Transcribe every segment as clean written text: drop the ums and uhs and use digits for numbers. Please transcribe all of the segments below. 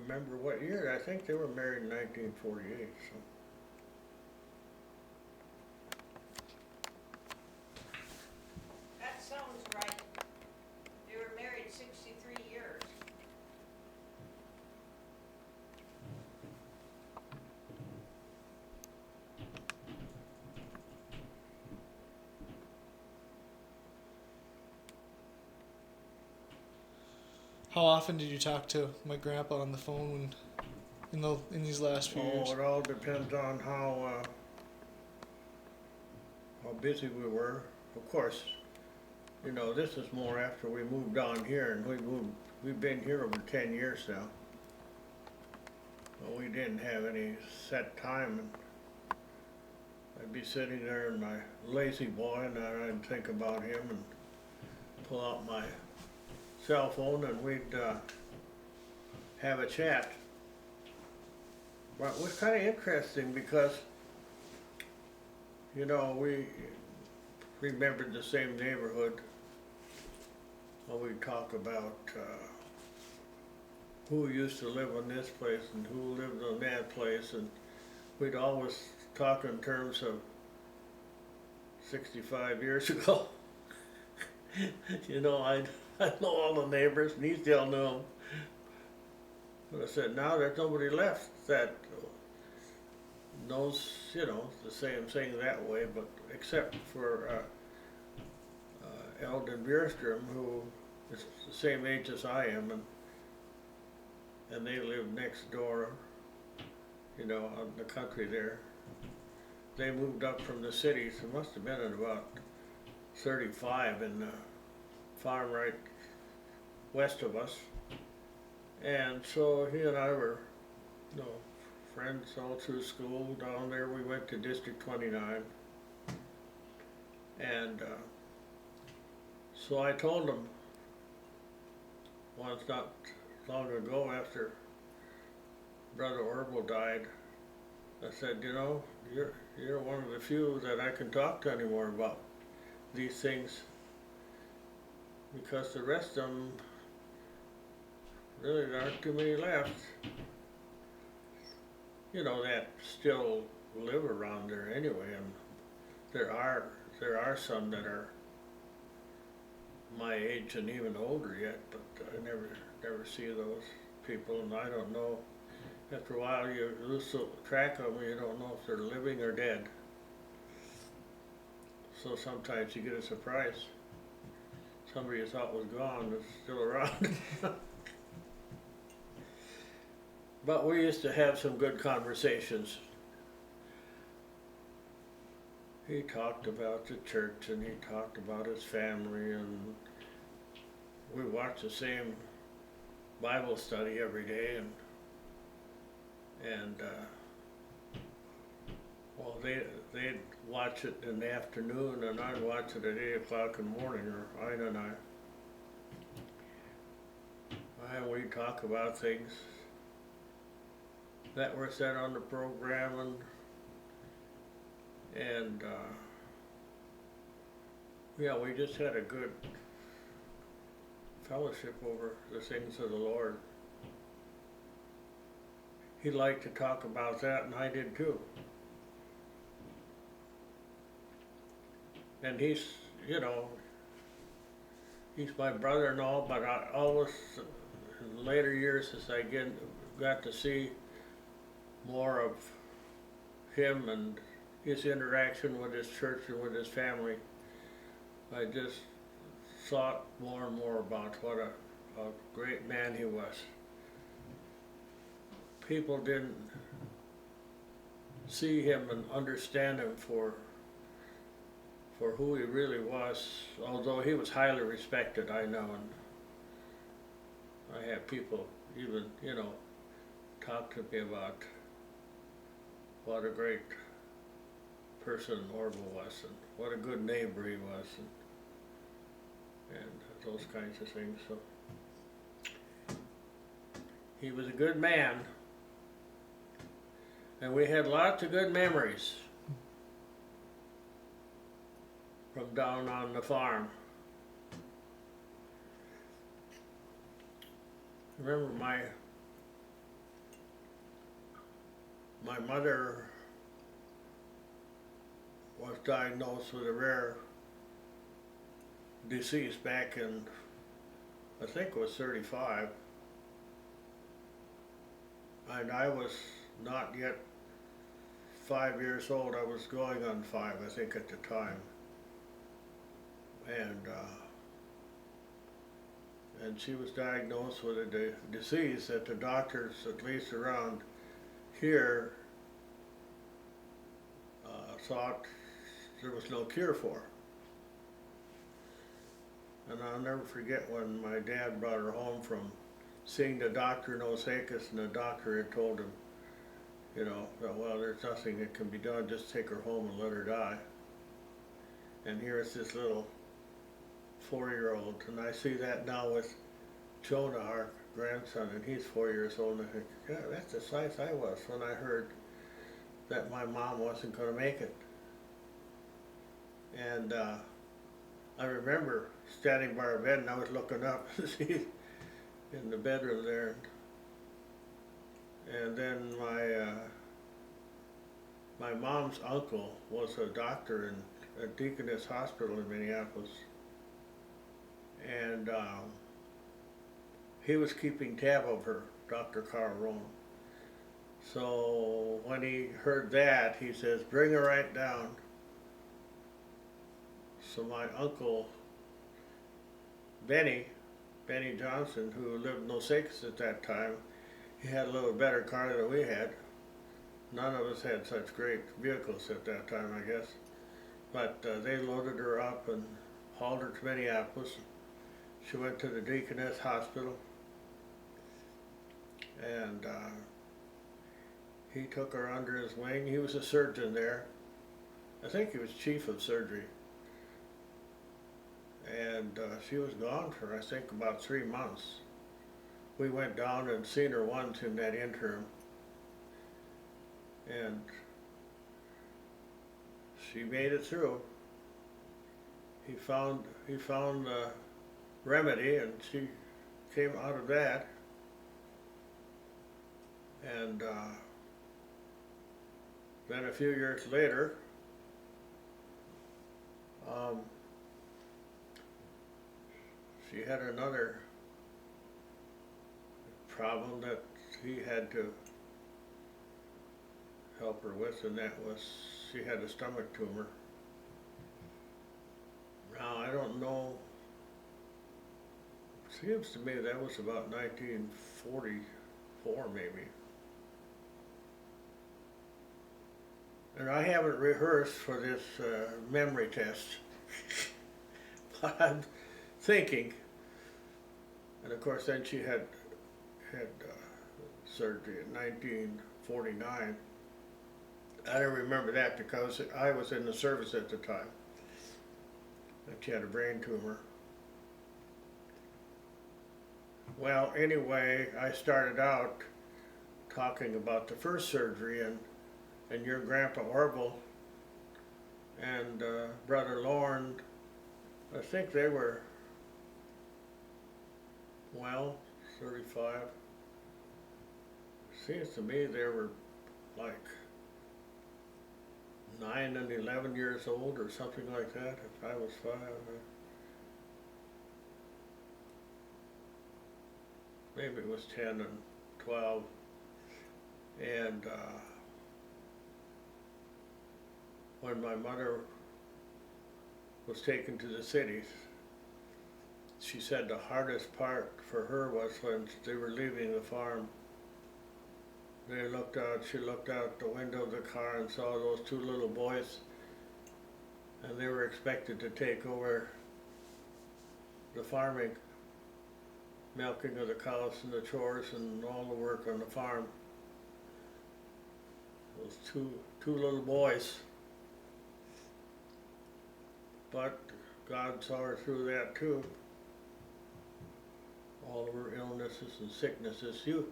remember what year. I think they were married in 1948. So That sounds right. They were married 63 years. How often did you talk to my grandpa on the phone in these last few years? it all depends on how busy we were. Of course, this is more after we moved on here, and we've been here over 10 years now. Well, we didn't have any set time, and I'd be sitting there in my lazy boy, and I'd think about him and pull out my cell phone, and we'd have a chat. But it was kind of interesting because, we remembered the same neighborhood. Well, we'd talk about who used to live on this place and who lived on that place, and we'd always talk in terms of 65 years ago. I know all the neighbors, and he still knew them. But I said, now there's nobody left that knows, the same thing that way, but except for Eldon Bjerstrom, who is the same age as I am, and they live next door, out in the country there. They moved up from the cities. It must have been at about 35 in the farm right west of us. And so he and I were, friends all through school. Down there we went to District 29. And so I told him once not long ago after Brother Orville died, I said, you're one of the few that I can talk to anymore about these things, because the rest of them, really there aren't too many left, that still live around there anyway, and there are some that are my age and even older yet, but I never see those people, and I don't know. After a while, you lose track of them. You don't know if they're living or dead. So sometimes you get a surprise. Somebody you thought was gone is still around. But we used to have some good conversations. He talked about the church, and he talked about his family, and we watched the same Bible study every day, and well, they'd watch it in the afternoon, and I'd watch it at 8 o'clock in the morning, or Ina and I. And we'd talk about things that were said on the program, and yeah, we just had a good fellowship over the things of the Lord. He liked to talk about that, and I did too. And he's my brother and all, but I always, in later years, as I got to see more of him and his interaction with his church and with his family, I just thought more and more about what a great man he was. People didn't see him and understand him for who he really was, although he was highly respected, I know, and I had people even, talk to me about what a great person Orville was, and what a good neighbor he was, and those kinds of things. So he was a good man, and we had lots of good memories from down on the farm. I remember my mother was diagnosed with a rare disease back in, I think it was 35, and I was not yet 5 years old. I was going on 5, I think, at the time. And she was diagnosed with a disease that the doctors, at least around here, thought there was no cure for. And I'll never forget when my dad brought her home from seeing the doctor in Osakis, and the doctor had told him, you know, that, well, there's nothing that can be done, just take her home and let her die. And here's this little 4-year-old, and I see that now with Jonah, our grandson, and he's 4 years old, and I think, yeah, that's the size I was when I heard that my mom wasn't going to make it. And I remember standing by her bed, and I was looking up to see in the bedroom there. And then my mom's uncle was a doctor in a Deaconess Hospital in Minneapolis, and he was keeping tab of her, Dr. Carl Rohn. So when he heard that, he says, "Bring her right down." So my uncle, Benny Johnson, who lived in Osakis at that time, he had a little better car than we had. None of us had such great vehicles at that time, I guess. But they loaded her up and hauled her to Minneapolis. She went to the Deaconess Hospital, and he took her under his wing. He was a surgeon there. I think he was chief of surgery. And she was gone for, I think, about 3 months. We went down and seen her once in that interim, and she made it through. He found a remedy, and she came out of that. And then a few years later, she had another problem that he had to help her with, and that was she had a stomach tumor. Now, I don't know, it seems to me that was about 1944 maybe. And I haven't rehearsed for this memory test, but I'm thinking, and of course then she had surgery in 1949. I don't remember that because I was in the service at the time. And she had a brain tumor. Well, anyway, I started out talking about the first surgery, and your Grandpa Orville and Brother Lorne, I think they were, well, 35. Seems to me they were like 9 and 11 years old or something like that, if I was 5. Maybe it was 10 and 12. And when my mother was taken to the cities, she said the hardest part for her was when they were leaving the farm. She looked out the window of the car and saw those 2 little boys, and they were expected to take over the farming, milking of the cows and the chores and all the work on the farm. Those two little boys. But God saw her through that too. All of her illnesses and sicknesses. You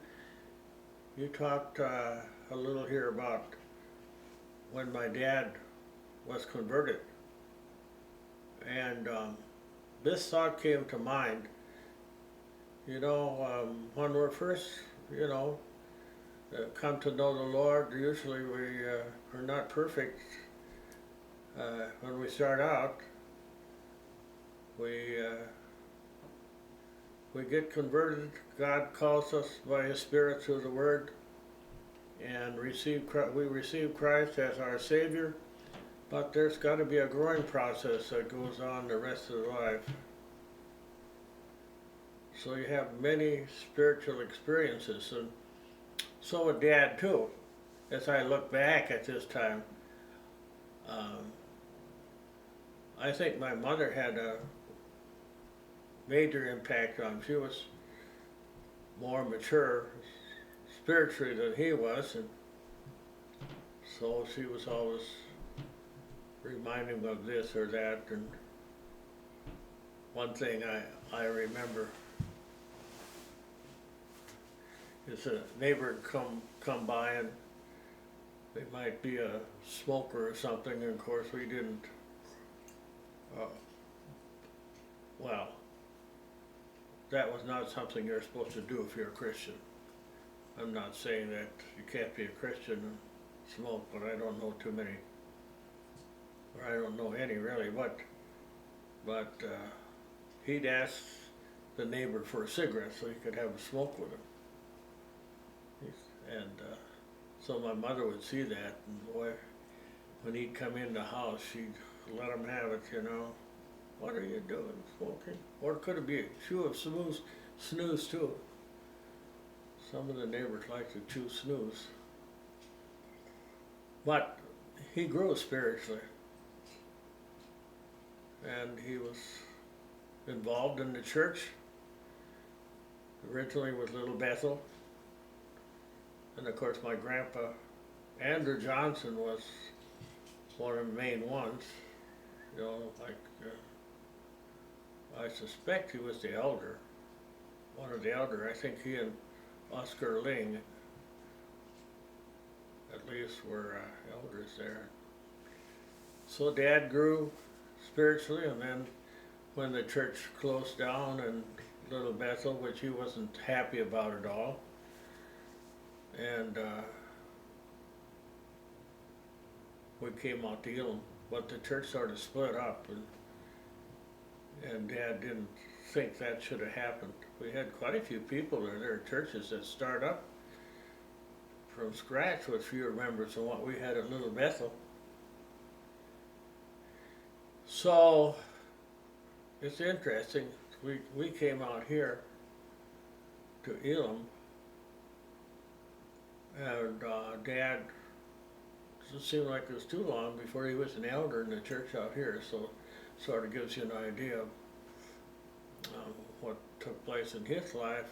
talked a little here about when my dad was converted, and this thought came to mind. You know, when we're first, you know, come to know the Lord. Usually we are not perfect when we start out. We get converted. God calls us by His Spirit through the Word, and we receive Christ as our Savior. But there's got to be a growing process that goes on the rest of the life. So you have many spiritual experiences, and so would Dad too. As I look back at this time, I think my mother had a major impact on him. She was more mature spiritually than he was, and so she was always reminding him of this or that. And one thing I remember is a neighbor come by, and they might be a smoker or something, and of course we didn't, well, that was not something you're supposed to do if you're a Christian. I'm not saying that you can't be a Christian and smoke, but I don't know too many, or I don't know any really, but he'd ask the neighbor for a cigarette so he could have a smoke with him. And so my mother would see that, and boy, when he'd come in the house, she'd let him have it, you know. What are you doing, smoking? Or could it be a chew of snooze too? Some of the neighbors like to chew snooze. But he grew spiritually, and he was involved in the church, originally with Little Bethel. And of course my grandpa, Andrew Johnson, was one of the main ones, you know, like, I suspect he was the elder, one of the elder. I think he and Oscar Ling, at least, were elders there. So Dad grew spiritually, and then when the church closed down in Little Bethel, which he wasn't happy about at all, and we came out to Elam, but the church sort of split up, and Dad didn't think that should have happened. We had quite a few people there. There are churches that start up from scratch with fewer members than what we had at Little Bethel. So it's interesting. We came out here to Elam, and Dad, it doesn't seem like it was too long before he was an elder in the church out here, so sort of gives you an idea of what took place in his life.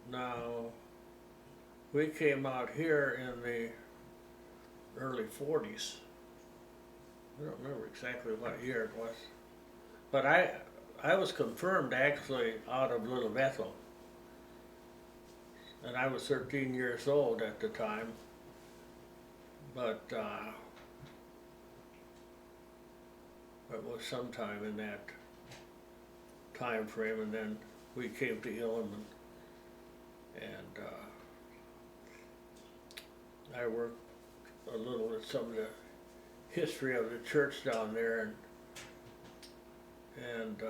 Now, we came out here in the early 40s. I don't remember exactly what year it was, but I was confirmed actually out of Little Bethel, and I was 13 years old at the time. But it was sometime in that time frame, and then we came to Elam, and I worked a little with some of the history of the church down there, and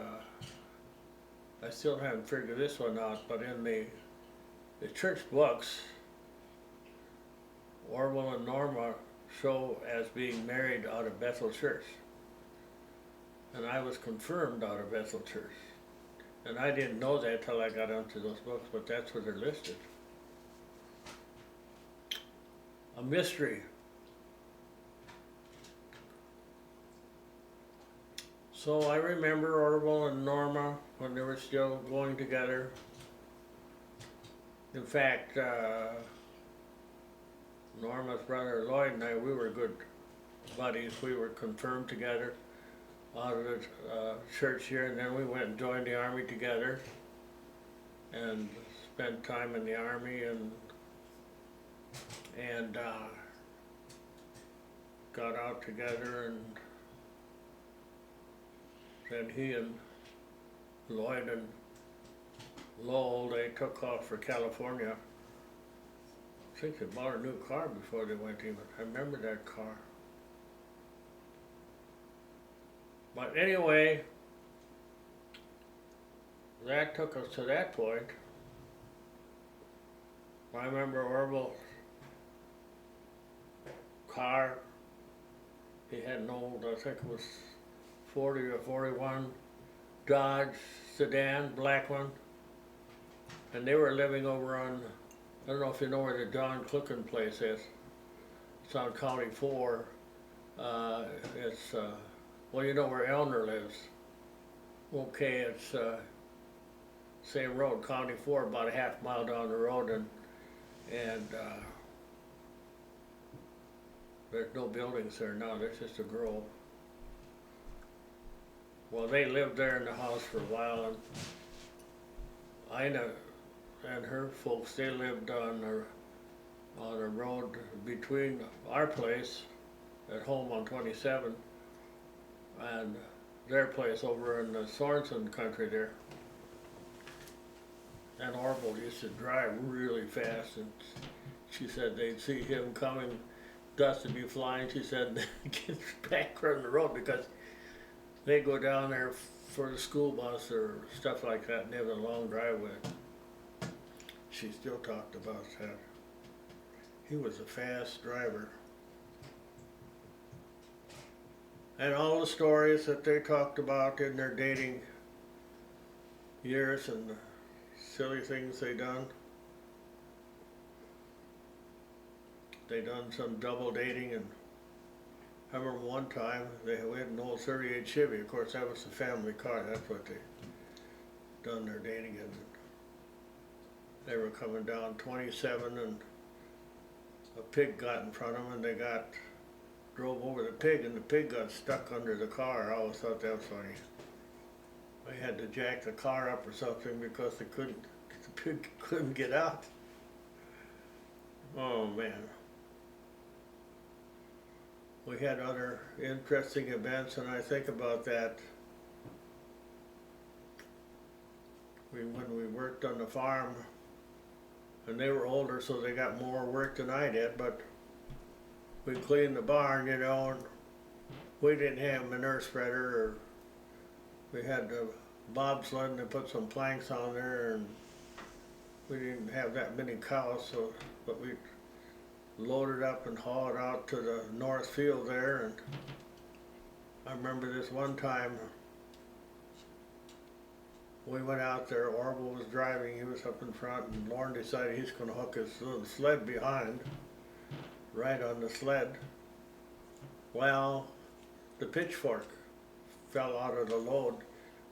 I still haven't figured this one out, but in the church books, Orville and Norma show as being married out of Bethel Church. And I was confirmed out of Bethel Church. And I didn't know that till I got onto those books, but that's where they're listed. A mystery. So I remember Orville and Norma when they were still going together. In fact, Norma's brother Lloyd and I, we were good buddies. We were confirmed together out of the church here, and then we went and joined the Army together and spent time in the Army, and got out together, and then he and Lloyd and Lowell, they took off for California I think they bought a new car before they went even. I remember that car. But anyway, that took us to that point. I remember Orville's car. He had an old, I think it was 40 or 41 Dodge sedan, black one. And they were living over on, I don't know if you know where the Don Clicken place is. It's on County 4. Well, you know where Elner lives. Okay, it's same road, County 4, about a half mile down the road, and there's no buildings there now, there's just a grove. Well, they lived there in the house for a while, and Ina and her folks, they lived on a road between our place at home on 27 and their place over in the Sorensen country there. And Orville used to drive really fast, and she said they'd see him coming, dust would be flying. She said get back on the road because they go down there for the school bus or stuff like that, and they have a long driveway. She still talked about that. He was a fast driver. And all the stories that they talked about in their dating years and the silly things they done. They done some double dating, and I remember one time we had an old 38 Chevy. Of course, that was the family car. That's what they done their dating in. They were coming down 27, and a pig got in front of them, and they drove over the pig, and the pig got stuck under the car. I always thought that was funny. They had to jack the car up or something because the pig couldn't get out. Oh man. We had other interesting events, and I think about that. When we worked on the farm, and they were older, so they got more work than I did, but we cleaned the barn, you know, and we didn't have manure spreader, or we had the bobsled and they put some planks on there, and we didn't have that many cows, so but we loaded up and hauled out to the north field there. And I remember this one time we went out there, Orville was driving, he was up in front, and Lauren decided he's going to hook his little sled behind, right on the sled. Well, the pitchfork fell out of the load,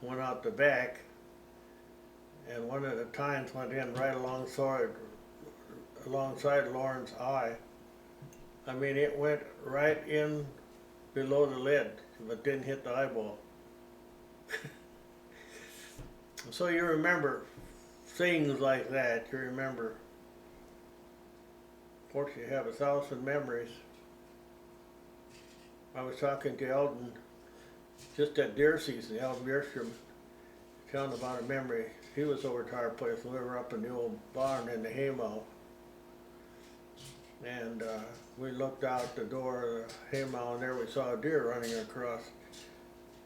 went out the back, and one of the tines went in right alongside Lauren's eye. I mean, it went right in below the lid, but didn't hit the eyeball. So you remember things like that. You remember. Of course, you have 1,000 memories. I was talking to Eldon just at deer season, Eldon Bierstrom, telling about a memory. He was over to our place, and we were up in the old barn in the haymow. And we looked out the door of the haymow, and there we saw a deer running across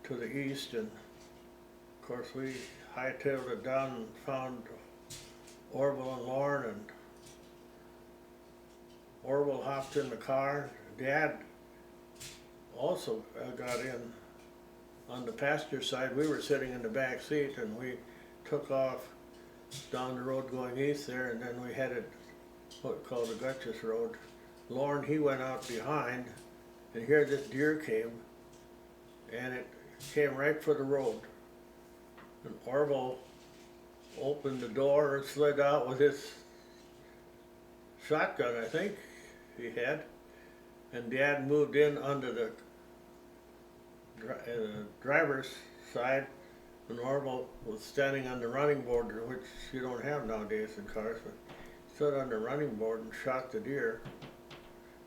to the east. And of course, we hightailed it down and found Orville and Lauren, and Orville hopped in the car. Dad also got in on the passenger side. We were sitting in the back seat, and we took off down the road going east there, and then we headed what we call the Gutchess Road. Lauren, he went out behind, and here this deer came, and it came right for the road. And Orville opened the door and slid out with his shotgun, I think he had, and Dad moved in under the driver's side, and Orville was standing on the running board, which you don't have nowadays in cars, but stood on the running board and shot the deer.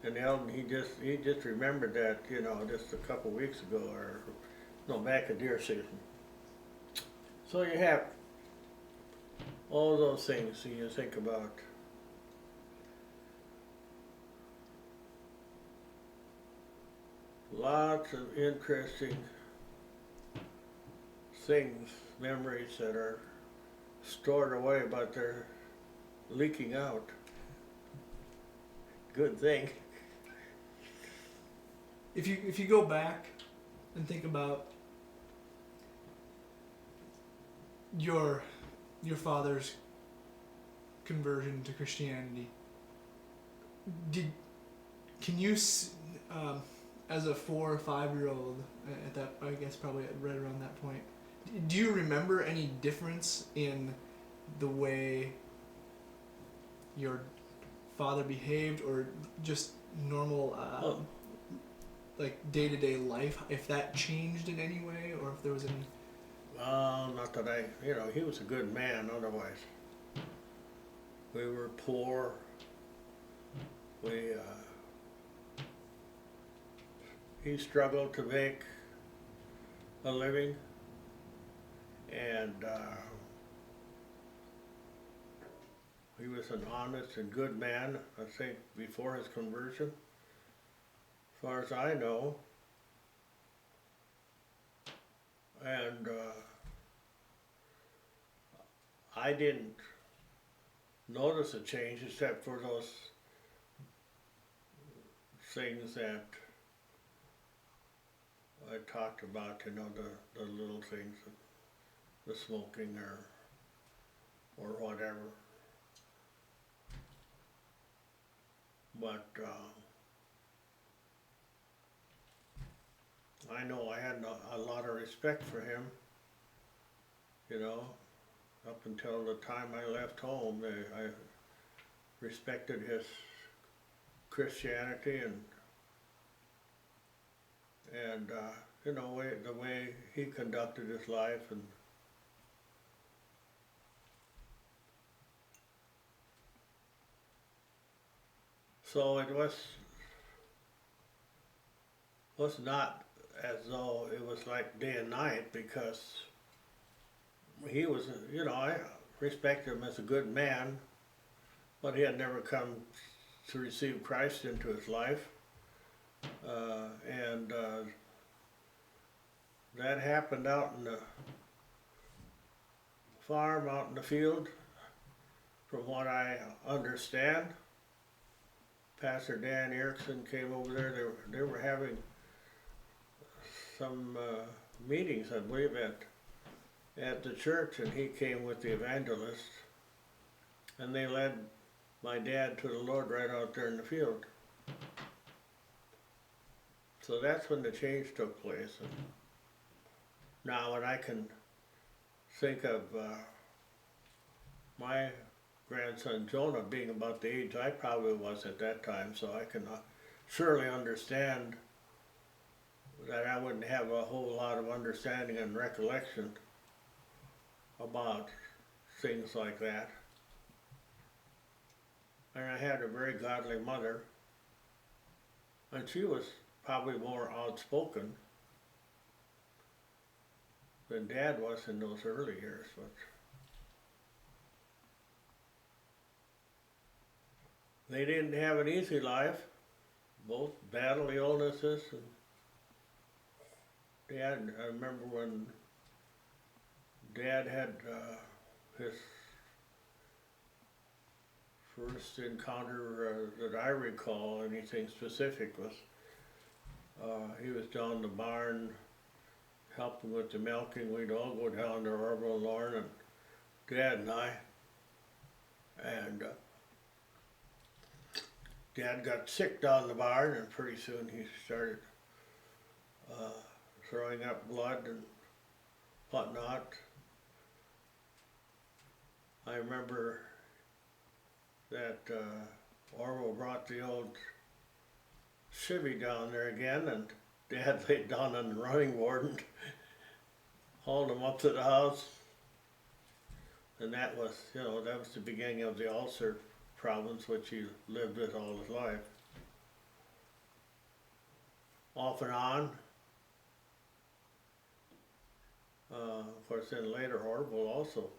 And Eldon, he just remembered that, you know, just a couple weeks ago, or no, back at deer season. So you have all those things you think about. lots of interesting things, memories that are stored away, but they're leaking out. Good thing. If you go back and think about your father's conversion to Christianity, can you as a 4 or 5-year-old at that, I guess probably right around that point, do you remember any difference in the way your father behaved, or just normal like day-to-day life, if that changed in any way, or if there was any? Well, not that he was a good man otherwise. We were poor. He struggled to make a living, and he was an honest and good man, I think, before his conversion, as far as I know. And I didn't notice a change except for those things that I talked about, the little things, the smoking or whatever. But I know I had a lot of respect for him, up until the time I left home. I respected his Christianity and the way he conducted his life, and so it was not as though it was like day and night, because he was, I respected him as a good man, but he had never come to receive Christ into his life. And that happened out in the farm, out in the field, from what I understand. Pastor Dan Erickson came over there. They were having some meetings, I believe, at the church, and he came with the evangelist, and they led my dad to the Lord right out there in the field. So that's when the change took place. And now, when I can think of my grandson Jonah being about the age I probably was at that time, so I can surely understand that I wouldn't have a whole lot of understanding and recollection about things like that. And I had a very godly mother, and she was probably more outspoken than Dad was in those early years, but they didn't have an easy life. Both battled illnesses, and Dad, I remember when Dad had his first encounter that I recall, anything specific, was he was down in the barn helping with the milking. We'd all go down to Orville and Lorne, and Dad and I, and Dad got sick down in the barn, and pretty soon he started throwing up blood and whatnot. I remember that Orville brought the old civvy down there again, and Dad laid down on the running board and hauled him up to the house. And that was, that was the beginning of the ulcer problems, which he lived with all his life. Off and on. Of course, then later Orville also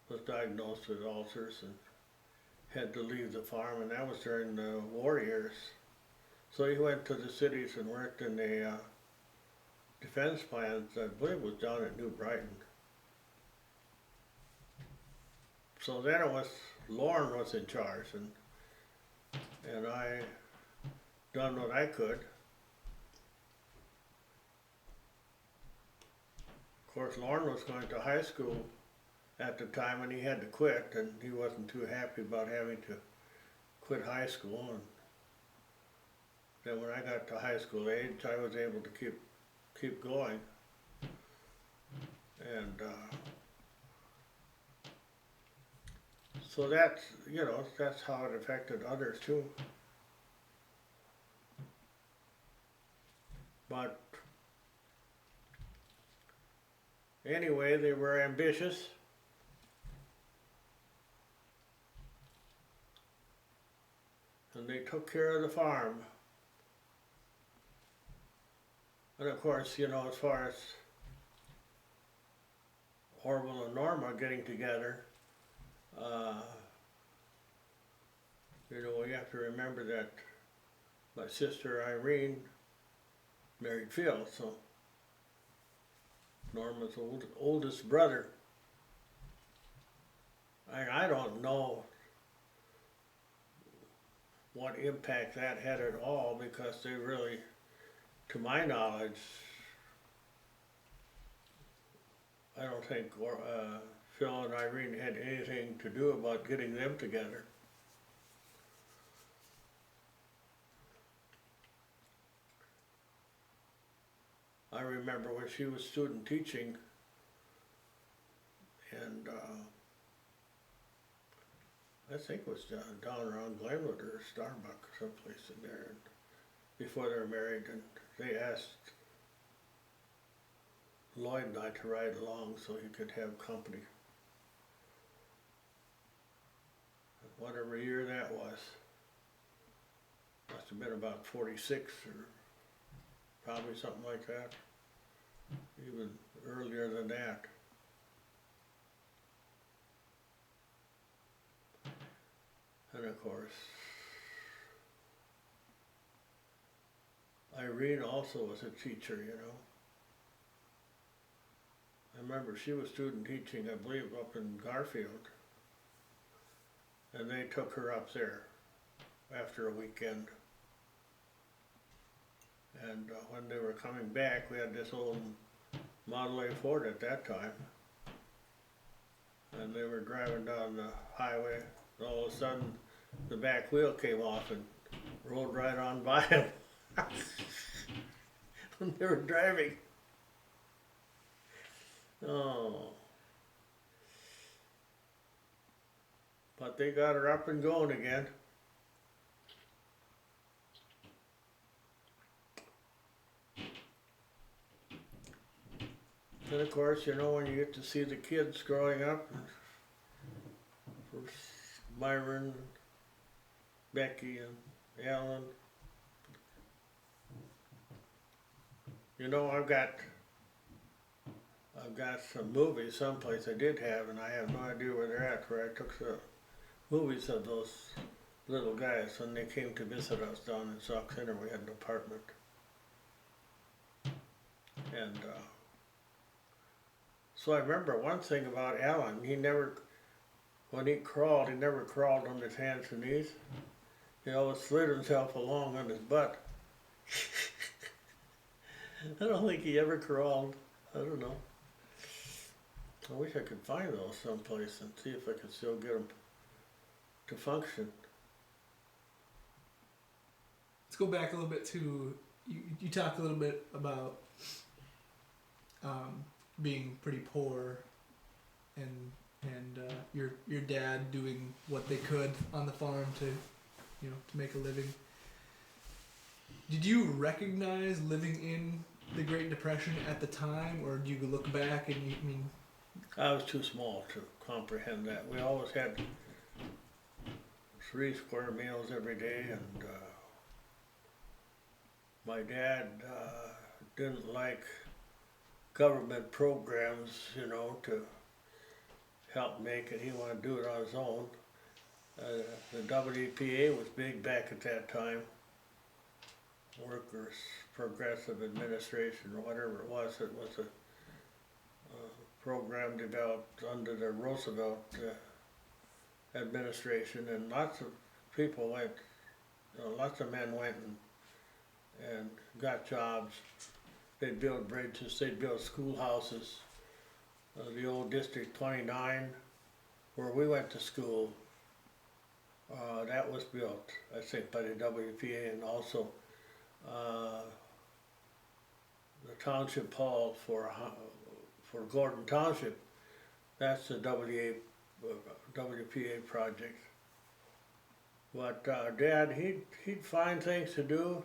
was diagnosed with ulcers and had to leave the farm, and that was during the war years. So he went to the cities and worked in the defense plants, I believe it was down at New Brighton. So then it was, Lauren was in charge, and I done what I could. Of course, Lauren was going to high school at the time and he had to quit, and he wasn't too happy about having to quit high school. And then when I got to high school age, I was able to keep going. And so that's, you know, that's how it affected others too. But anyway, they were ambitious. And they took care of the farm. And of course, you know, as far as Orville and Norma getting together, you know, you have to remember that my sister Irene married Phil, so Norma's oldest brother. I don't know what impact that had at all, because they really, to my knowledge, I don't think Phil and Irene had anything to do about getting them together. I remember when she was student teaching, and I think it was down around Glenwood or Starbuck, someplace in there, and before they were married, and they asked Lloyd and I to ride along so he could have company. Whatever year that was, must have been about 46 or probably something like that, even earlier than that. And of course, Irene also was a teacher, you know. I remember she was student teaching, I believe, up in Garfield. And they took her up there after a weekend. And when they were coming back, we had this old Model A Ford at that time. And they were driving down the highway. All of a sudden, the back wheel came off and rolled right on by them when they were driving. Oh. But they got her up and going again. And of course, you know, when you get to see the kids growing up, first Myron, Becky, and Alan. You know, I've got some movies someplace I did have, and I have no idea where they're at, where I took the movies of those little guys when they came to visit us down in Sauk Center. We had an apartment. And so I remember one thing about Alan, when he never crawled on his hands and knees. He always slid himself along on his butt. I don't think he ever crawled. I don't know. I wish I could find those someplace and see if I could still get them to function. Let's go back a little bit to, you talked a little bit about being pretty poor and your dad doing what they could on the farm to, you know, to make a living. Did you recognize living in the Great Depression at the time, or do you look back and you mean? I was too small to comprehend that. We always had 3 square meals every day, and my dad didn't like government programs, you know, to help make it. He wanted to do it on his own. The WPA was big back at that time. Workers Progressive Administration, or whatever it was a program developed under the Roosevelt administration, and lots of people went, lots of men went and got jobs. They'd build bridges, they'd build schoolhouses. The old District 29, where we went to school, that was built, I think, by the WPA, and also the Township Hall for Gordon Township. That's the WPA project. But Dad, he'd find things to do.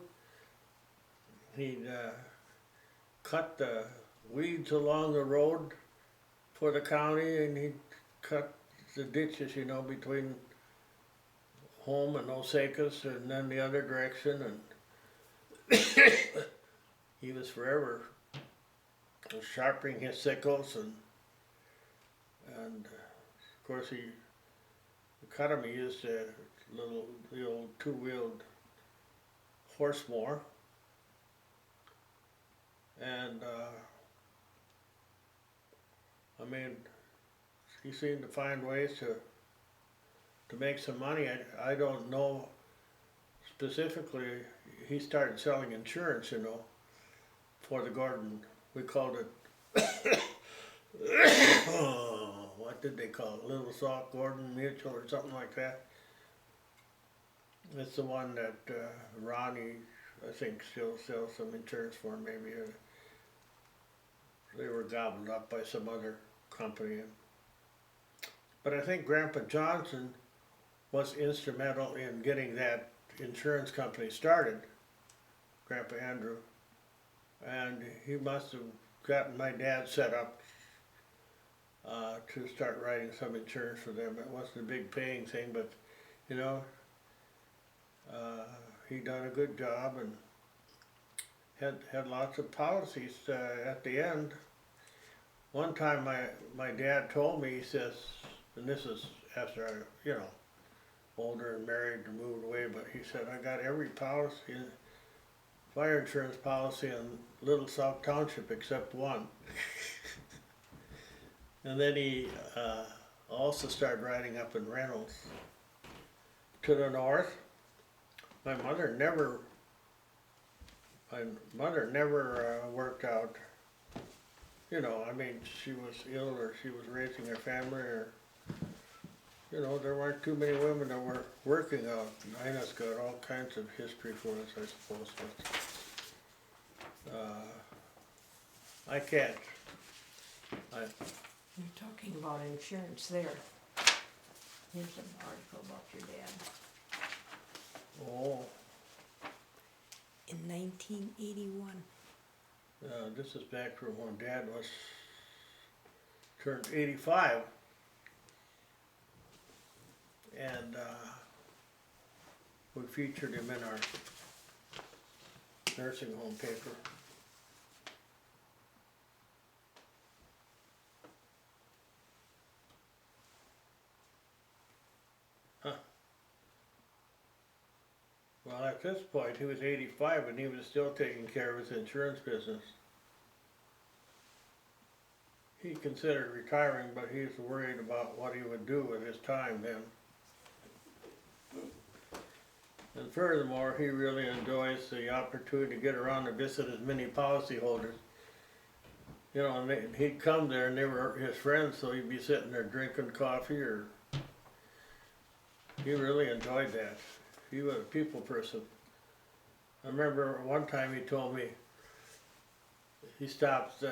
He'd cut the weeds along the road for the county, and he'd cut the ditches, you know, between home and Osakis, and then the other direction, and he was forever sharpening his sickles, and of course he cut him. He used the old two-wheeled horse mower, and I mean, he seemed to find ways to make some money. I don't know specifically. He started selling insurance, you know, for the Gordon. We called it what did they call it? Little Sauk Gordon Mutual or something like that. It's the one that Ronnie, I think, still sells some insurance for, maybe. They were gobbled up by some other company. But I think Grandpa Johnson was instrumental in getting that insurance company started, Grandpa Andrew. And he must have gotten my dad set up to start writing some insurance for them. It wasn't a big paying thing, but, you know, he done a good job and had lots of policies at the end. One time my dad told me, he says, and this is after I, you know, older and married and moved away, but he said, I got every policy, fire insurance policy in Little Sauk Township except one. And then he also started riding up in Reynolds to the north. My mother never worked out. You know, I mean, she was ill, or she was raising her family, or, you know, there weren't too many women that were working out. Ina's got all kinds of history for us, I suppose, but I can't. You're talking about insurance there. Here's an article about your dad. Oh, In 1981. this is back from when Dad turned 85. And we featured him in our nursing home paper. Well, at this point, he was 85 and he was still taking care of his insurance business. He considered retiring, but he was worried about what he would do with his time then. And furthermore, he really enjoys the opportunity to get around and visit as many policyholders. You know, and he'd come there and they were his friends, so he'd be sitting there drinking coffee, or he really enjoyed that. He was a people person. I remember one time he told me he stopped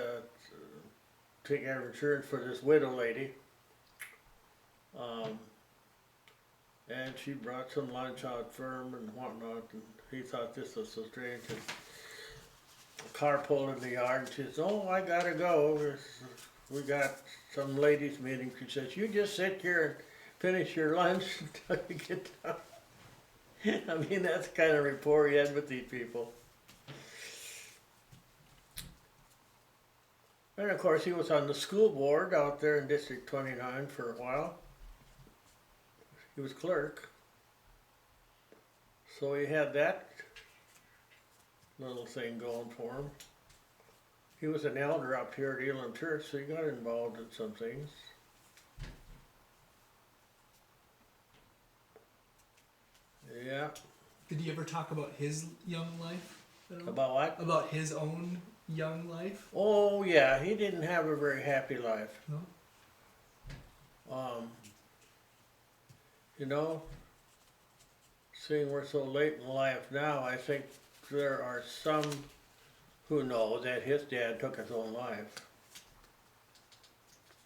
taking care of insurance for this widow lady. And she brought some lunch out for him and whatnot, and he thought this was so strange. And the car pulled in the yard, and she says, "Oh, I gotta go. We got some ladies meeting." She says, "You just sit here and finish your lunch until you get done." I mean, that's the kind of rapport he had with these people. And of course, he was on the school board out there in District 29 for a while. He was clerk. So he had that little thing going for him. He was an elder up here at Elam Church, so he got involved in some things. Yeah, Did he ever talk about his young life at all? about what? About his own young life? Oh yeah, he didn't have a very happy life. No. You know, seeing we're so late in life now, I think there are some who know that his dad took his own life.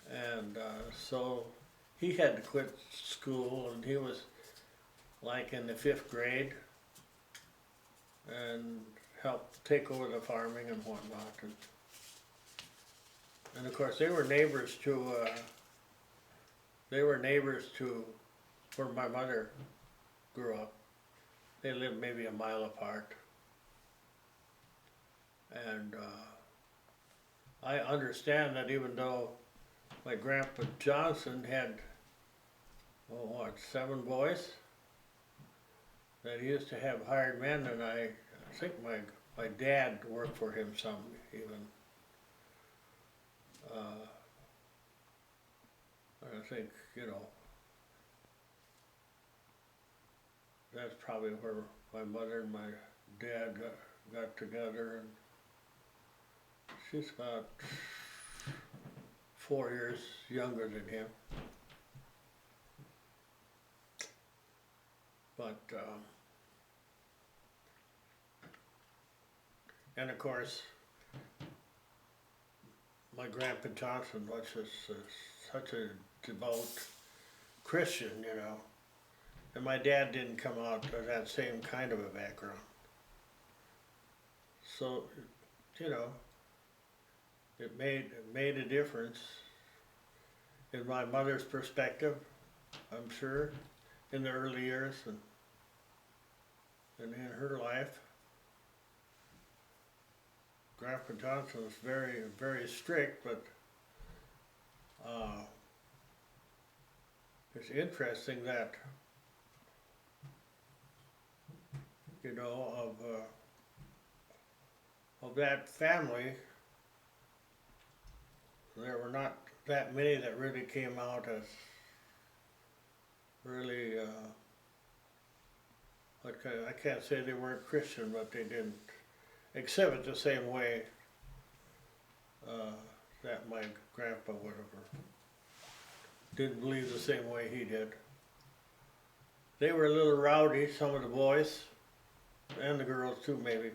And so he had to quit school, and he was like in the 5th grade and helped take over the farming and whatnot. And of course, they were neighbors to where my mother grew up. They lived maybe a mile apart. And I understand that even though my grandpa Johnson had, 7 boys, that he used to have hired men, and I think my dad worked for him some even. I think, that's probably where my mother and my dad got together, and she's about 4 years younger than him. But, and of course, my grandpa Johnson was just such a devout Christian, and my dad didn't come out of that same kind of a background. So, it made a difference in my mother's perspective, I'm sure, in the early years and in her life. Grandpa Johnson was very, very strict, but it's interesting that, of that family, there were not that many that really came out as really, I can't say they weren't Christian, but they didn't exhibit the same way that my grandpa would have, or didn't believe the same way he did. They were a little rowdy, some of the boys, and the girls too, maybe.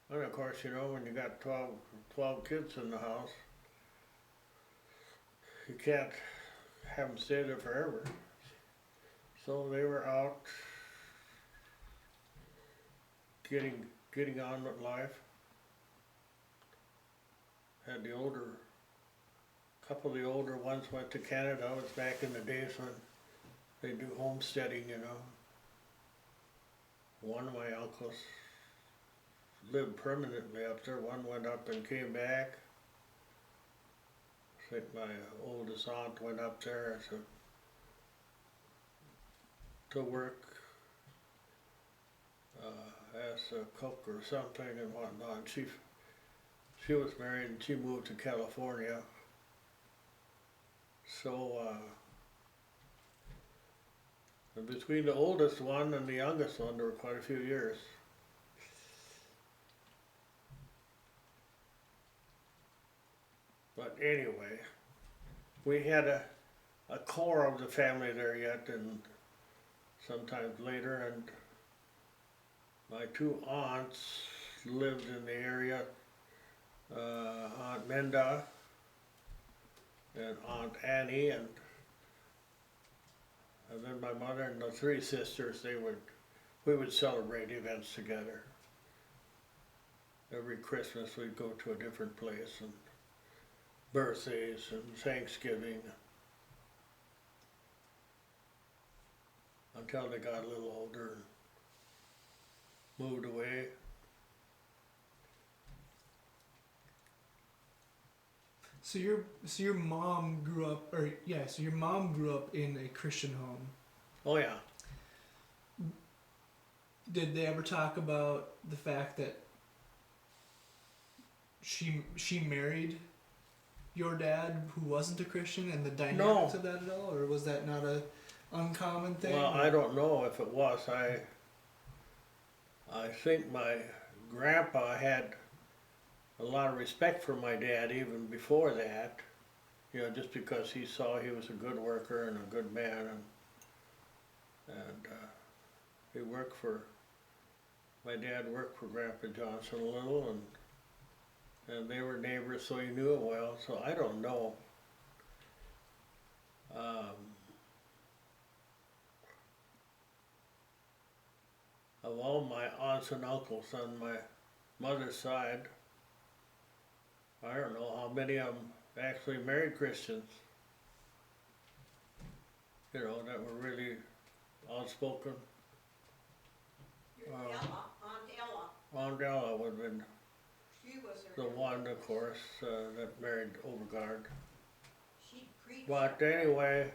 And of course, when you got 12 kids in the house, you can't have them stay there forever. So they were out getting on with life. Had couple of the older ones went to Canada. It was back in the days when they do homesteading, One of my uncles lived permanently up there. One went up and came back. I think my oldest aunt went up there to work as a cook or something and whatnot. She was married and she moved to California. So and between the oldest one and the youngest one, there were quite a few years. But anyway, we had a core of the family there yet, and sometimes later, and my 2 aunts lived in the area, Aunt Menda and Aunt Annie, and then my mother and the 3 sisters, we would celebrate events together. Every Christmas we'd go to a different place, and birthdays and Thanksgiving, until they got a little older and moved away. So your mom grew up, so your mom grew up in a Christian home, Oh, yeah. Did they ever talk about the fact that she married your dad who wasn't a Christian and the dynamics No. of that at all, or was that not a uncommon thing? Well, I don't know if it was. I think my grandpa had a lot of respect for my dad even before that. You know, just because he saw he was a good worker and a good man, and he worked for. My dad worked for Grandpa Johnson a little, and they were neighbors, so he knew him well. So I don't know. Of all my aunts and uncles on my mother's side, I don't know how many of them actually married Christians. You know, that were really outspoken. Your Aunt Ella, Aunt Ella would have been she was the one, of course, that married Overgaard. She preached. But anyway,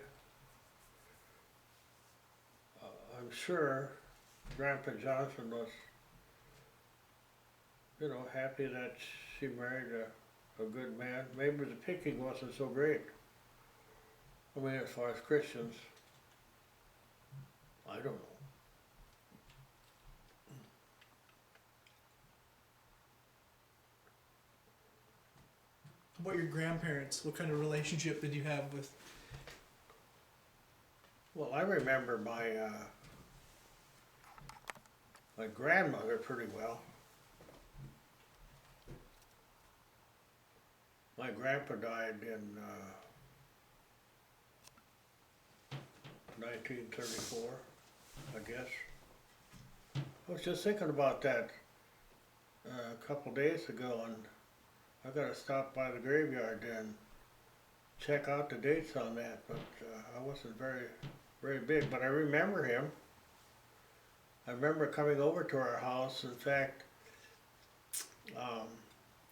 I'm sure Grandpa Johnson was, you know, happy that she married a good man. Maybe the picking wasn't so great. I mean, as far as Christians, I don't know. How about your grandparents? What kind of relationship did you have with? Well, I remember my grandmother pretty well. My grandpa died in 1934, I guess. I was just thinking about that a couple days ago, and I gotta stop by the graveyard and check out the dates on that, but I wasn't very big, but I remember him. I remember coming over to our house. In fact,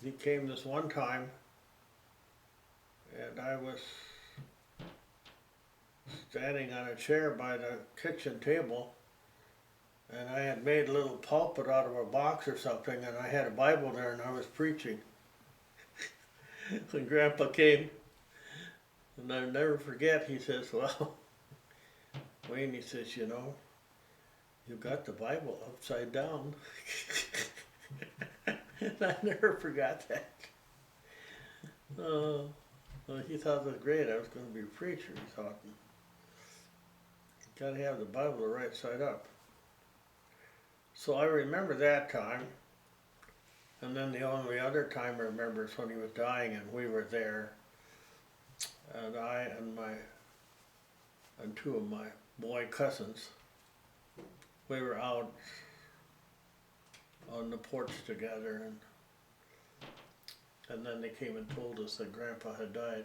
he came this one time, and I was standing on a chair by the kitchen table, and I had made a little pulpit out of a box or something, and I had a Bible there, and I was preaching. When Grandpa came, and I'll never forget, he says, well, Wayne, he says, you know, you got the Bible upside down. And I never forgot that. Well, he thought it was great. I was going to be a preacher, he thought. Got to have the Bible the right side up. So I remember that time. And then the only other time I remember is when he was dying and we were there. And I and two of my boy cousins, we were out on the porch together, and then they came and told us that Grandpa had died.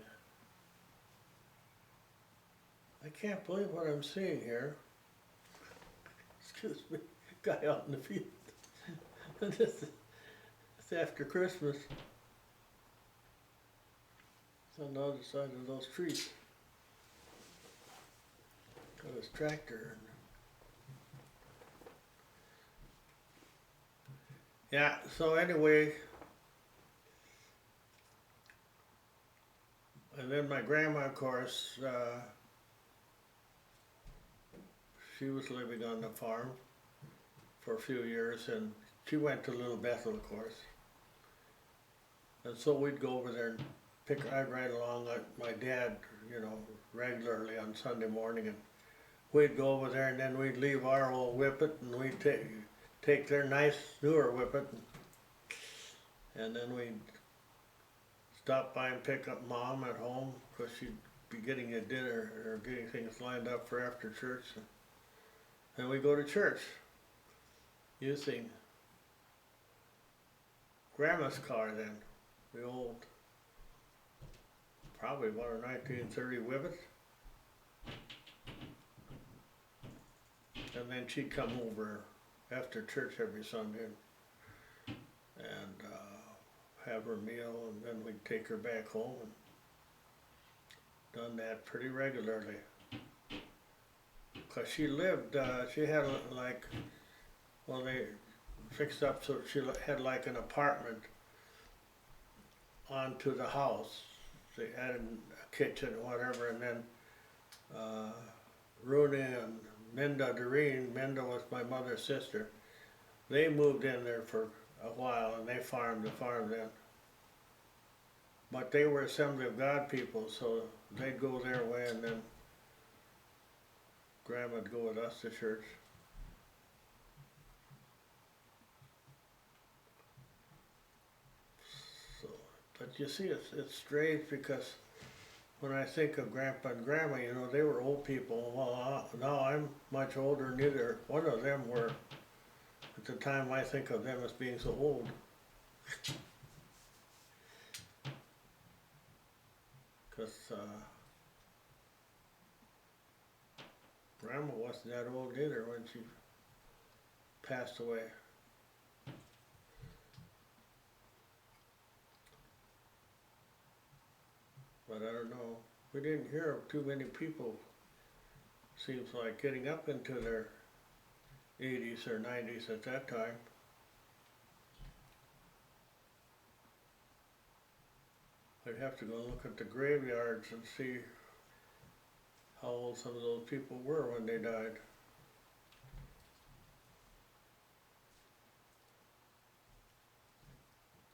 I can't believe what I'm seeing here. Excuse me, guy out in the field. And it's after Christmas. It's on the other side of those trees. Got his tractor. Yeah, so anyway, and then my grandma, of course, she was living on the farm for a few years, and she went to Little Bethel, of course. And so we'd go over there and I'd ride along like my dad, you know, regularly on Sunday morning, and we'd go over there, and then we'd leave our old whippet, and we'd take their nice newer whippet, and then we'd stop by and pick up Mom at home, because she'd be getting a dinner or getting things lined up for after church, and we go to church using Grandma's car then, the old, probably what, a 1930 Whippet. And then she'd come over after church every Sunday and have her meal, and then we'd take her back home, and done that pretty regularly. 'cause she lived, she had like, well, they fixed up so she had like an apartment onto the house. They added a kitchen or whatever, and then Rooney and Minda Doreen, Minda was my mother's sister, they moved in there for a while and they farmed the farm then. But they were Assembly of God people, so they'd go their way and then Grandma'd go with us to church. So, but you see, it's strange because when I think of Grandpa and Grandma, you know, they were old people. Well, now I'm much older, neither one of them were. At the time, I think of them as being so old. Because Grandma wasn't that old either when she passed away. But I don't know. We didn't hear of too many people, seems like, getting up into their 80s or 90s at that time. I'd have to go look at the graveyards and see how old some of those people were when they died.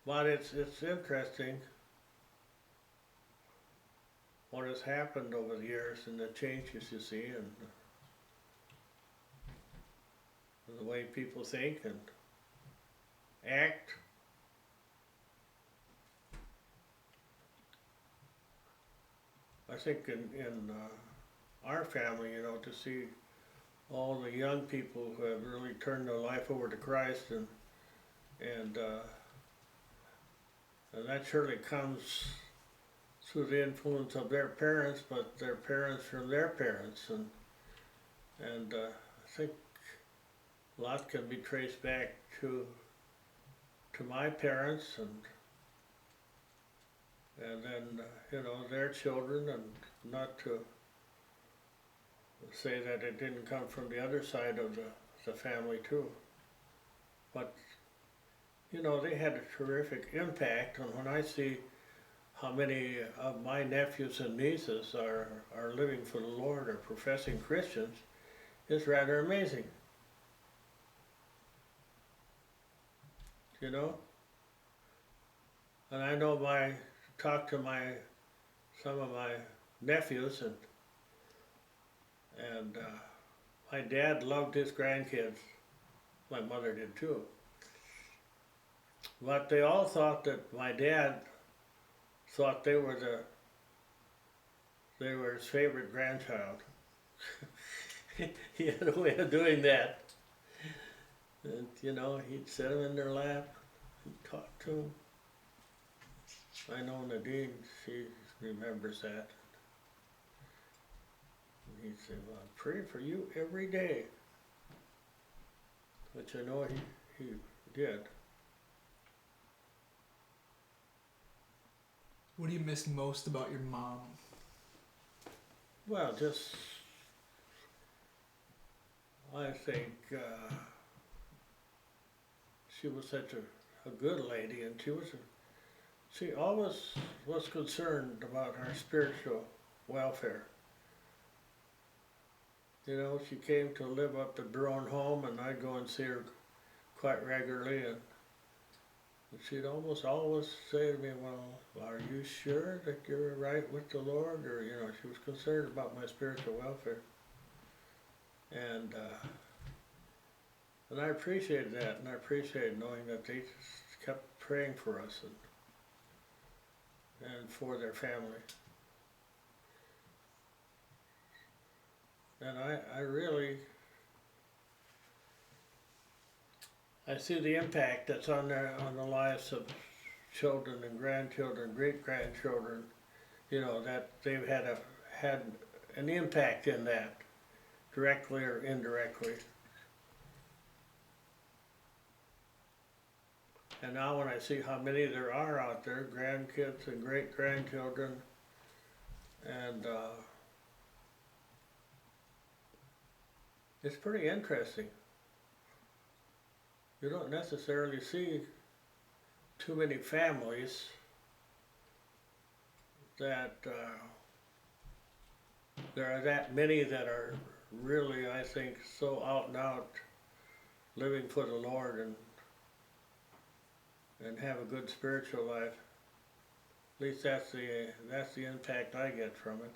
But it's interesting what has happened over the years and the changes you see and the way people think and act. I think in our family, you know, to see all the young people who have really turned their life over to Christ and that surely comes through the influence of their parents, but their parents from their parents, and I think a lot can be traced back to my parents and then you know, their children, and not to say that it didn't come from the other side of the family too, but you know, they had a terrific impact. And when I see how many of my nephews and nieces are living for the Lord or professing Christians, it's rather amazing. You know? And I know talk to some of my nephews and my dad loved his grandkids. My mother did too. But they all thought that my dad thought they were his favorite grandchild. He had a way of doing that. And you know, he'd sit them in their lap and talk to them. I know Nadine, she remembers that. And he'd say, well, I'm praying for you every day. Which I know he did. What do you miss most about your mom? Well, just, I think she was such a good lady, and she always was concerned about our spiritual welfare. You know, she came to live up at her own home, and I'd go and see her quite regularly, and she'd almost always say to me, well, are you sure that you're right with the Lord? Or, you know, she was concerned about my spiritual welfare. And I appreciated that, and I appreciated knowing that they just kept praying for us and for their family. And I really, I see the impact that's on the lives of children and grandchildren, great-grandchildren, you know, that they've had an impact in that, directly or indirectly. And now when I see how many there are out there, grandkids and great-grandchildren, and it's pretty interesting. You don't necessarily see too many families that there are that many that are really, I think, so out and out living for the Lord and have a good spiritual life. At least that's the impact I get from it.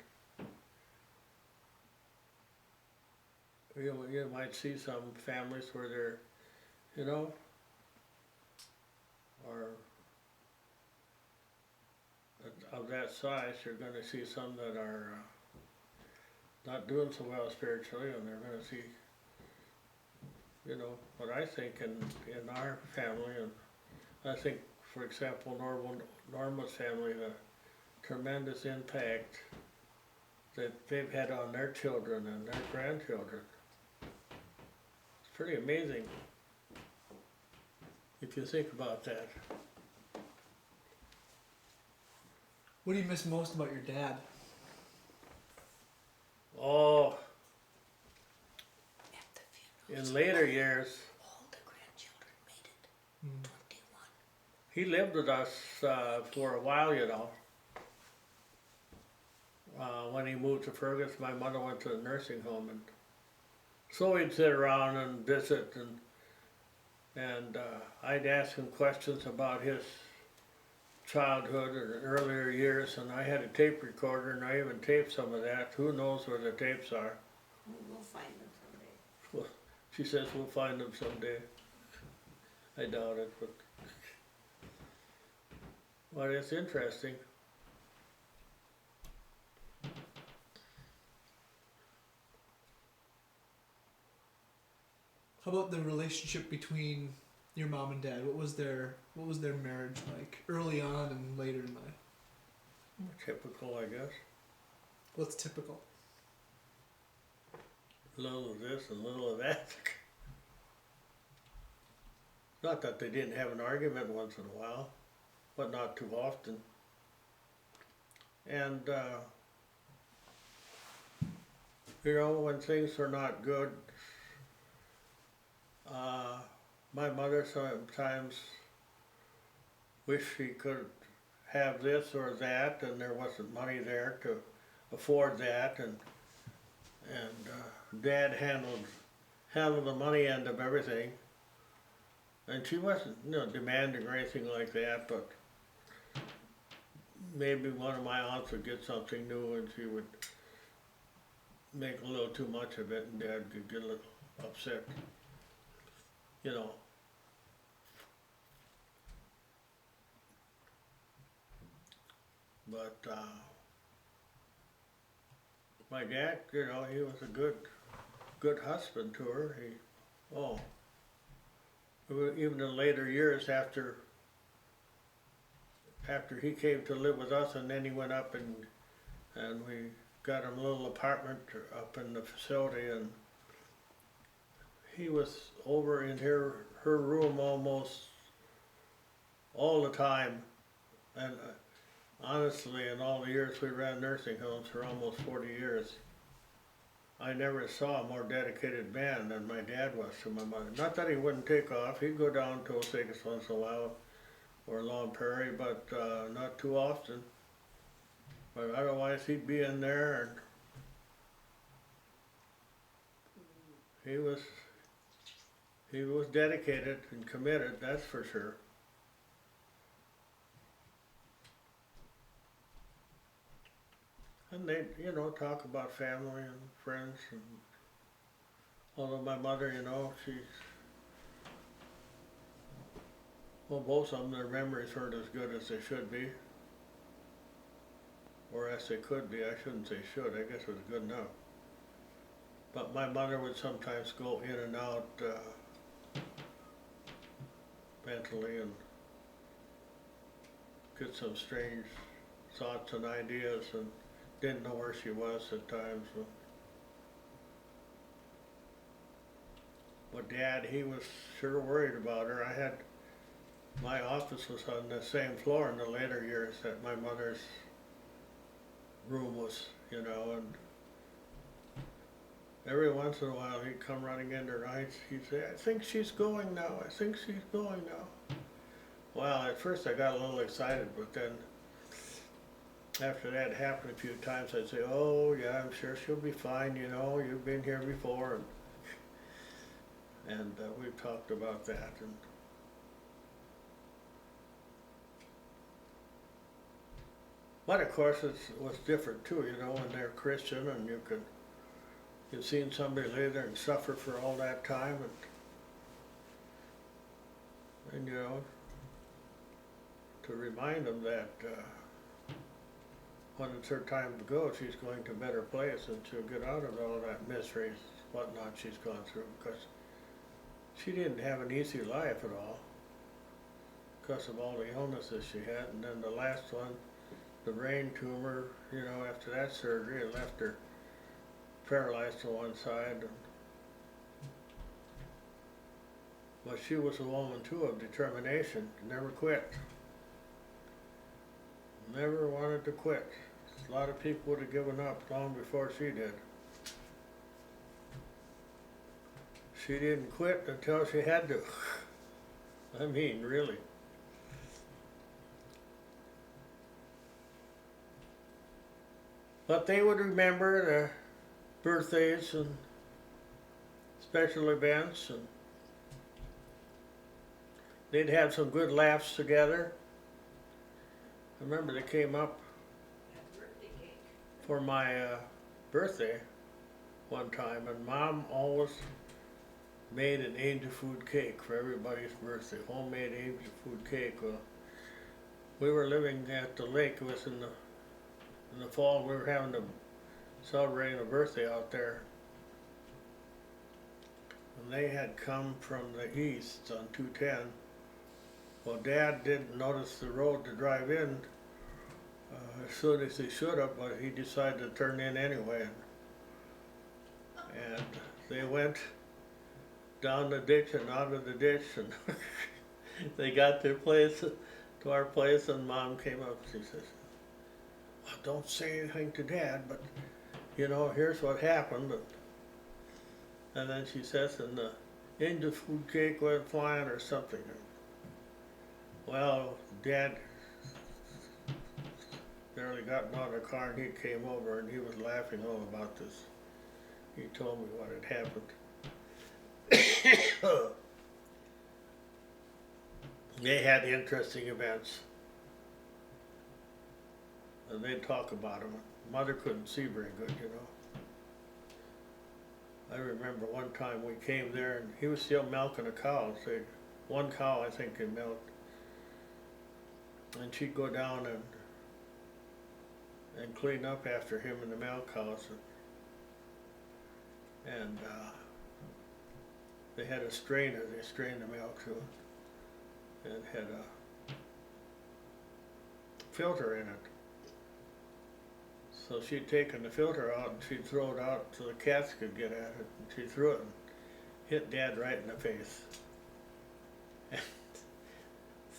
You might see some families where they're, you know, are of that size. You're going to see some that are not doing so well spiritually, and they're going to see, you know, what I think in our family, and I think, for example, Norma's family, the tremendous impact that they've had on their children and their grandchildren. It's pretty amazing if you think about that. What do you miss most about your dad? Oh, At the funeral, in later years, all the grandchildren made it. 21. he lived with us for a while, you know. When he moved to Fergus, my mother went to the nursing home, and so we'd sit around and visit, and I'd ask him questions about his childhood or earlier years, and I had a tape recorder, and I even taped some of that. Who knows where the tapes are? We'll find them someday. Well, she says we'll find them someday. I doubt it, but it's interesting. How about the relationship between your mom and dad? What was their marriage like early on and later in life? Typical, I guess. What's typical? A little of this and a little of that. Not that they didn't have an argument once in a while, but not too often. And, you know, when things are not good, my mother sometimes wished she could have this or that, and there wasn't money there to afford that, and Dad handled the money end of everything, and she wasn't, you know, demanding or anything like that, but maybe one of my aunts would get something new and she would make a little too much of it, and Dad could get a little upset, you know. But my dad, you know, he was a good husband to her. Even in later years after he came to live with us, and then he went up and we got him a little apartment up in the facility, and he was over in her room almost all the time. And honestly, in all the years we ran nursing homes for almost 40 years, I never saw a more dedicated man than my dad was to my mother. Not that he wouldn't take off, he'd go down to Osage once in a while, or Long Prairie, but not too often. But otherwise he'd be in there, and he was dedicated and committed, that's for sure. And they, you know, talk about family and friends, and although my mother, you know, well, both of them, their memories weren't as good as they should be, or as they could be. I shouldn't say should, I guess it was good enough. But my mother would sometimes go in and out mentally and get some strange thoughts and ideas, and didn't know where she was at times. But Dad, he was sure worried about her. My office was on the same floor in the later years that my mother's room was, you know, and Every once in a while, he'd come running in there nights. He'd say, "I think she's going now. I think she's going now." Well, at first I got a little excited, but then after that happened a few times, I'd say, "Oh yeah, I'm sure she'll be fine. You know, you've been here before," and we've talked about that. And but of course, it was different too. You know, when they're Christian and you've seen somebody lay there and suffer for all that time, and you know, to remind them that when it's her time to go, she's going to a better place and she'll get out of all that misery, whatnot she's gone through, because she didn't have an easy life at all because of all the illnesses she had. And then the last one, the brain tumor, you know, after that surgery, it left her paralyzed on one side. But she was a woman too of determination, never quit. Never wanted to quit. A lot of people would have given up long before she did. She didn't quit until she had to. I mean, really. But they would remember the birthdays and special events, and they'd have some good laughs together. I remember they came up That's birthday cake. for my birthday one time, and Mom always made an angel food cake for everybody's birthday, homemade angel food cake. Well, we were living at the lake. It was in the fall. We were having to celebrating a birthday out there, and they had come from the east on 210. Well, Dad didn't notice the road to drive in as soon as he should have, but he decided to turn in anyway. And they went down the ditch and out of the ditch, and they got to our place, and Mom came up. She says, "Well, don't say anything to Dad, but you know, here's what happened." And then she says, "And the angel food cake went flying or something." Well, Dad barely got out of the car, and he came over, and he was laughing all about this. He told me what had happened. They had interesting events, and they'd talk about them. Mother couldn't see very good, you know. I remember one time we came there, and he was still milking a cow. So one cow, I think, he milked. And she'd go down and clean up after him in the milk house. And they had a strainer. They strained the milk to it. And it had a filter in it. So she'd taken the filter out and she'd throw it out so the cats could get at it. And she threw it and hit Dad right in the face.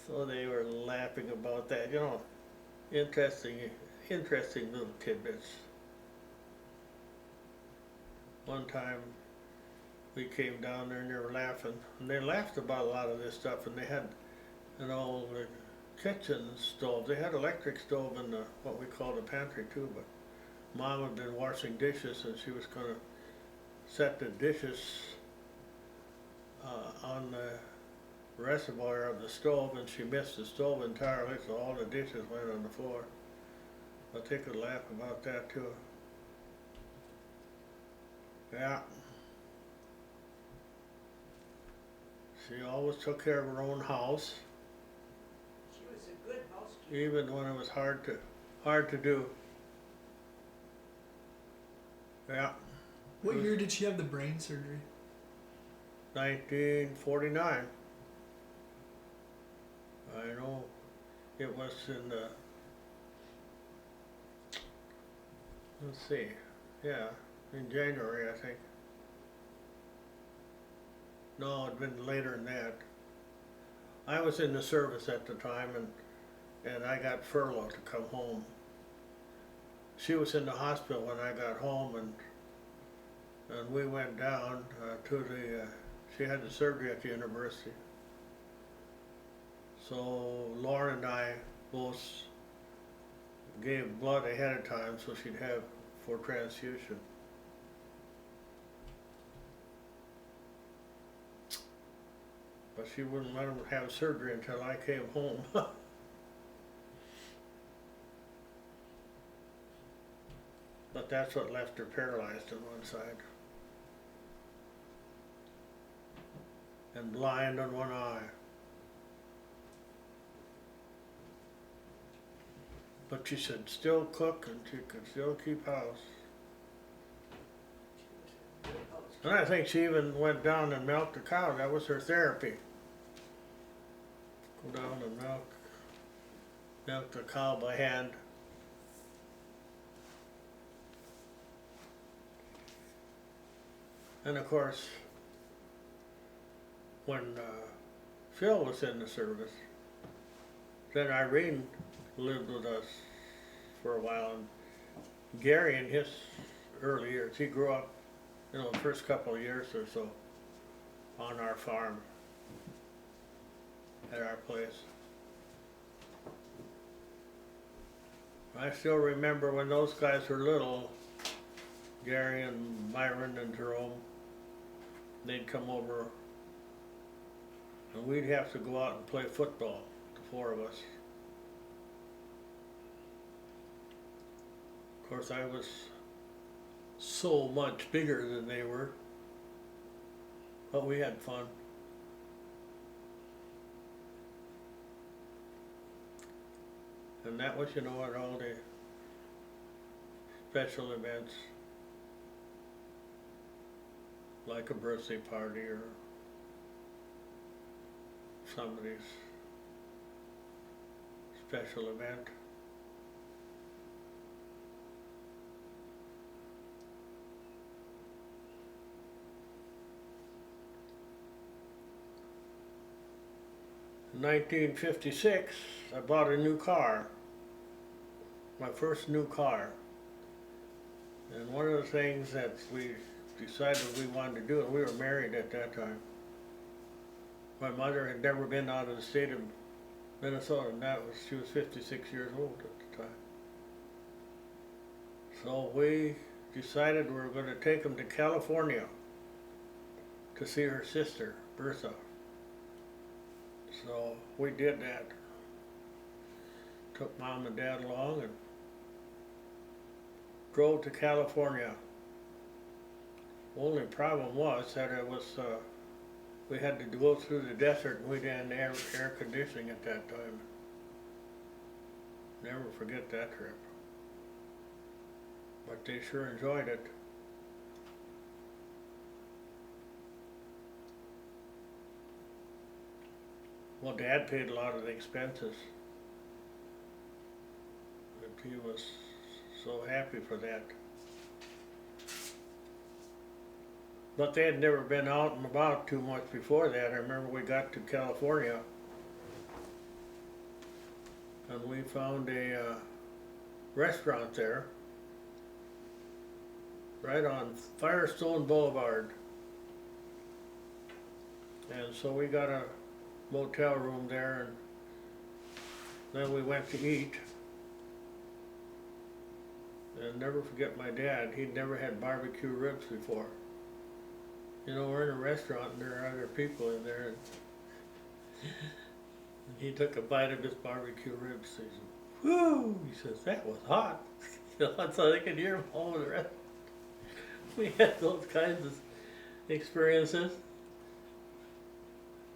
So they were laughing about that, you know, interesting little tidbits. One time we came down there and they were laughing, and they laughed about a lot of this stuff, and they had an old kitchen stove. They had electric stove in the, what we call the pantry too, but Mom had been washing dishes and she was gonna set the dishes on the reservoir of the stove, and she missed the stove entirely, so all the dishes went on the floor. But they could laugh about that too. Yeah. She always took care of her own house, She was a good housekeeper. even when it was hard to do. Yeah. What year did she have the brain surgery? 1949. I know it was in the, let's see, yeah, in January, I think. No, it'd been later than that. I was in the service at the time, and I got furloughed to come home. She was in the hospital when I got home, and we went down to the, she had the surgery at the university. So Lauren and I both gave blood ahead of time so she'd have for transfusion. But she wouldn't let him have surgery until I came home. But that's what left her paralyzed on one side. And blind on one eye. But she said still cook and she could still keep house. And I think she even went down and milked a cow. That was her therapy. Go down and milk the cow by hand. And of course, when Phil was in the service, then Irene lived with us for a while. And Gary, in his early years, he grew up, the first couple of years or so on our farm at our place. I still remember when those guys were little, Gary and Myron and Jerome, they'd come over and we'd have to go out and play football, the four of us. Of course, I was so much bigger than they were, but we had fun. And that was, at all the special events, like a birthday party or somebody's special event. In 1956, I bought a new car, my first new car. And one of the things that we decided we wanted to do, and we were married at that time. My mother had never been out of the state of Minnesota, and she was 56 years old at the time. So we decided we were going to take them to California to see her sister, Bertha. So we did that. Took Mom and Dad along and drove to California. Only problem was that it was, we had to go through the desert and we didn't have air conditioning at that time. Never forget that trip. But they sure enjoyed it. Well, Dad paid a lot of the expenses. And he was so happy for that. But they had never been out and about too much before that. I remember we got to California and we found a restaurant there right on Firestone Boulevard. And so we got a motel room there and then we went to eat. And never forget my dad, he'd never had barbecue ribs before. We're in a restaurant and there are other people in there. And he took a bite of his barbecue ribs. He said, "Whoo!" He says, "That was hot." So they could hear him all over the rest. We had those kinds of experiences.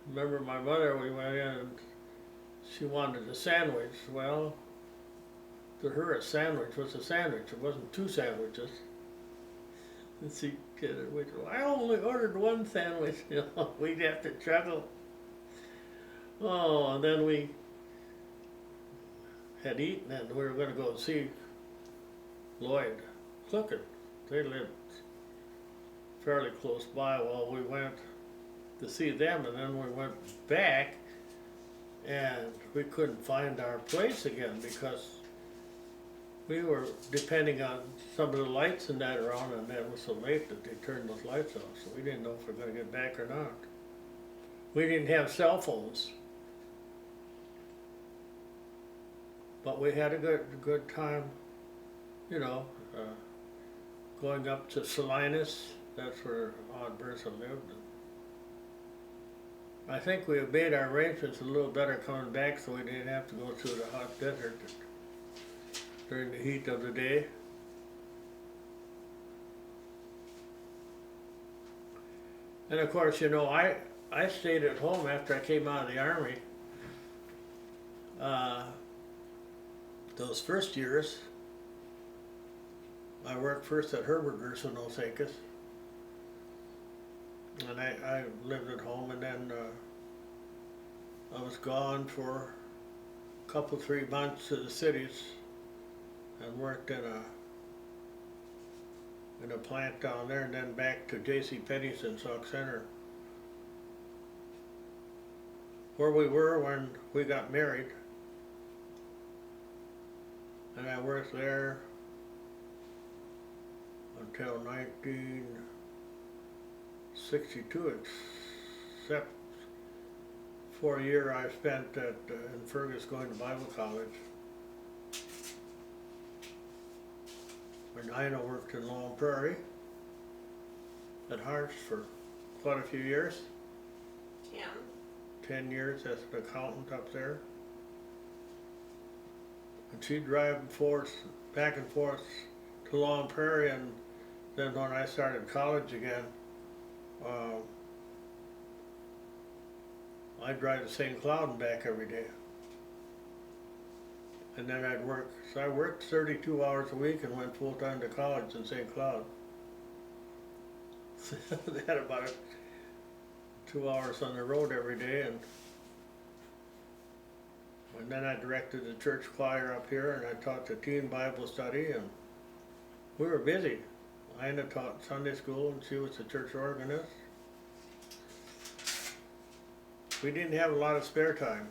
Remember my mother, we went in and she wanted a sandwich. Well, to her a sandwich was a sandwich. It wasn't two sandwiches. And she did it. Well, I only ordered one sandwich. We'd have to chuckle. Oh, and then we had eaten and we were going to go see Lloyd Clucket. They lived fairly close by. Well, we went to see them and then we went back and we couldn't find our place again because We were depending on some of the lights and that around, and that was so late that they turned those lights off, so we didn't know if we we're gonna get back or not. We didn't have cell phones. But we had a good time, you know, going up to Salinas, that's where Aunt Bertha lived. I think we made our arrangements a little better coming back so we didn't have to go through the hot desert during the heat of the day. And of course, you know, I stayed at home after I came out of the Army. Those first years, I worked first at Herberger's in Osakis, and I lived at home, and then I was gone for a couple, 3 months to the cities and worked in a plant down there, and then back to J.C. Penney's in Sauk Center, where we were when we got married. And I worked there until 1962, except for a year I spent in Fergus going to Bible college. And Ina worked in Long Prairie at Harts for quite a few years. 10 years as an accountant up there. And she'd drive back and forth to Long Prairie, and then when I started college again, I'd drive to St. Cloud and back every day. And then I'd work, so I worked 32 hours a week and went full-time to college in St. Cloud. They had about 2 hours on the road every day, and then I directed the church choir up here, and I taught the teen Bible study, and we were busy. Ina taught Sunday school, and she was the church organist. We didn't have a lot of spare time.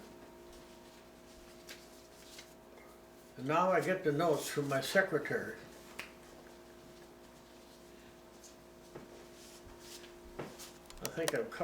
And now I get the notes from my secretary. I think I've covered